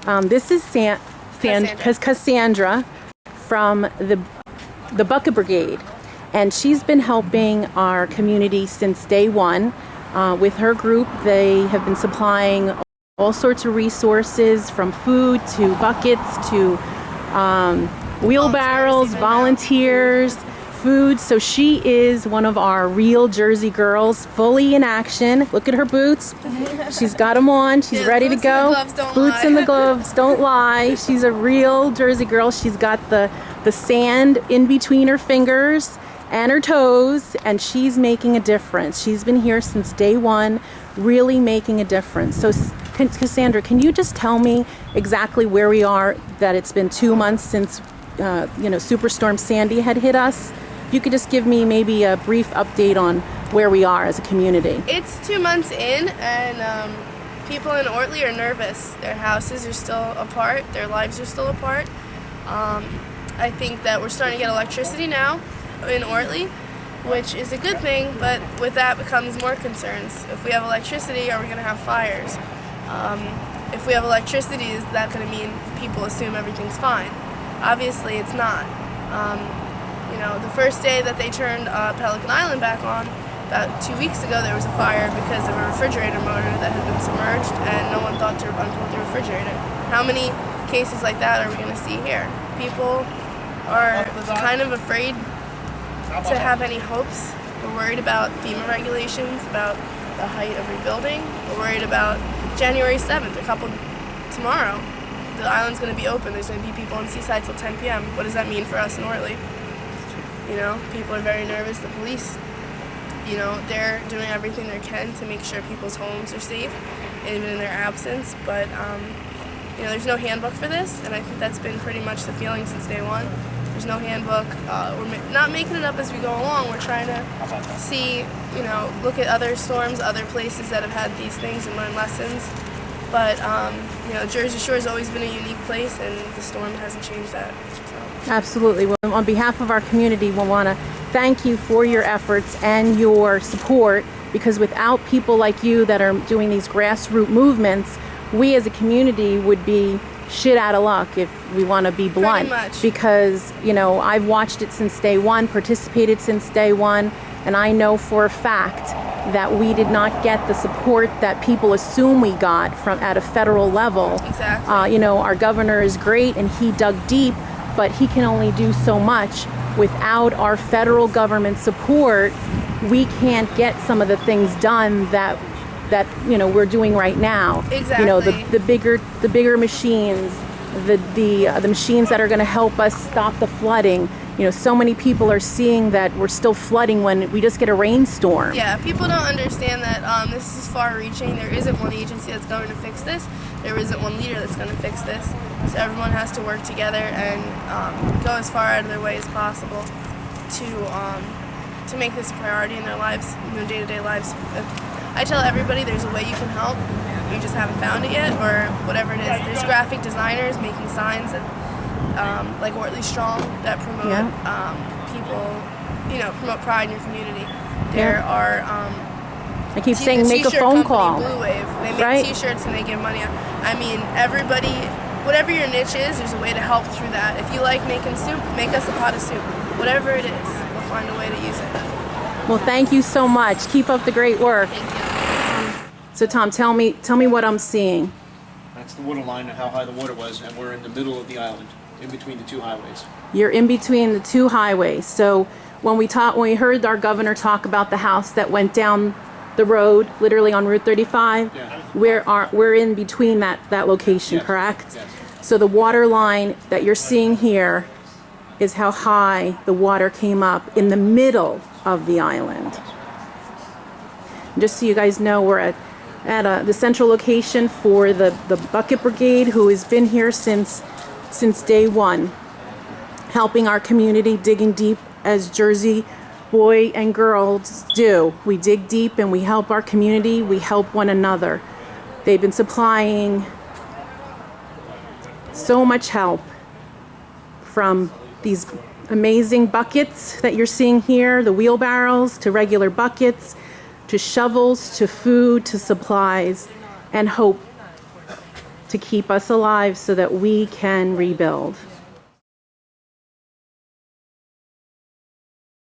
This is Cassandra from the Bucket Brigade, and she's been helping our community since day one. With her group, they have been supplying all sorts of resources, from food to buckets to wheelbarrows, volunteers, food. So she is one of our real Jersey girls, fully in action. Look at her boots. She's got them on. She's ready to go. Boots and the gloves don't lie. She's a real Jersey girl. She's got the sand in between her fingers and her toes, and she's making a difference. She's been here since day one, really making a difference. So Cassandra, can you just tell me exactly where we are, that it's been 2 months since Superstorm Sandy had hit us? You could just give me maybe a brief update on where we are as a community. It's 2 months in, and people in Ortley are nervous. Their houses are still apart, their lives are still apart. I think that we're starting to get electricity now in Ortley, which is a good thing, but with that becomes more concerns. If we have electricity, are we going to have fires? If we have electricity, is that going to mean people assume everything's fine? Obviously, it's not. The first day that they turned Pelican Island back on, about 2 weeks ago, there was a fire because of a refrigerator motor that had been submerged, and no one thought to unplug the refrigerator. How many cases like that are we going to see here? People are kind of afraid to have any hopes. We're worried about FEMA regulations, about the height of rebuilding. We're worried about January 7th, tomorrow. The island's going to be open. There's going to be people on Seaside till 10 p.m. What does that mean for us in Ortley? People are very nervous. The police, they're doing everything they can to make sure people's homes are safe, even in their absence. But, there's no handbook for this, and I think that's been pretty much the feeling since day one. There's no handbook. We're not making it up as we go along. We're trying to see, look at other storms, other places that have had these things and learn lessons. But, Jersey Shore has always been a unique place, and the storm hasn't changed that. So. Absolutely. Well, on behalf of our community, we want to thank you for your efforts and your support, because without people like you that are doing these grassroots movements, we as a community would be shit out of luck, if we want to be blunt. Pretty much. Because, I've watched it since day one, participated since day one, and I know for a fact that we did not get the support that people assume we got at a federal level. Exactly. Our governor is great, and he dug deep, but he can only do so much. Without our federal government support, we can't get some of the things done that we're doing right now. Exactly. The bigger machines, the machines that are going to help us stop the flooding. So many people are seeing that we're still flooding when we just get a rainstorm. Yeah, people don't understand that this is far-reaching. There isn't one agency that's going to fix this. There isn't one leader that's going to fix this. So everyone has to work together and go as far out of their way as possible to make this a priority in their lives, day-to-day lives. I tell everybody there's a way you can help. You just haven't found it yet, or whatever it is. There's graphic designers making signs that, like Ortley Strong, that promote people, promote pride in your community. There are I keep saying make a phone call. Blue Wave. They make T-shirts and they give money out. I mean, everybody, whatever your niche is, there's a way to help through that. If you like making soup, make us a pot of soup. Whatever it is, we'll find a way to use it. Well, thank you so much. Keep up the great work. Thank you. So Tom, tell me what I'm seeing. That's the water line and how high the water was, and we're in the middle of the island, in between the two highways. You're in between the two highways. So when we heard our governor talk about the house that went down the road, literally on Route 35, we're in between that location, correct? Yes. So the water line that you're seeing here is how high the water came up in the middle of the island. Just so you guys know, we're at the central location for the Bucket Brigade, who has been here since day one, helping our community, digging deep as Jersey boy and girls do. We dig deep and we help our community, we help one another. They've been supplying so much help, from these amazing buckets that you're seeing here, the wheelbarrows, to regular buckets, to shovels, to food, to supplies, and hope. to keep us alive so that we can rebuild.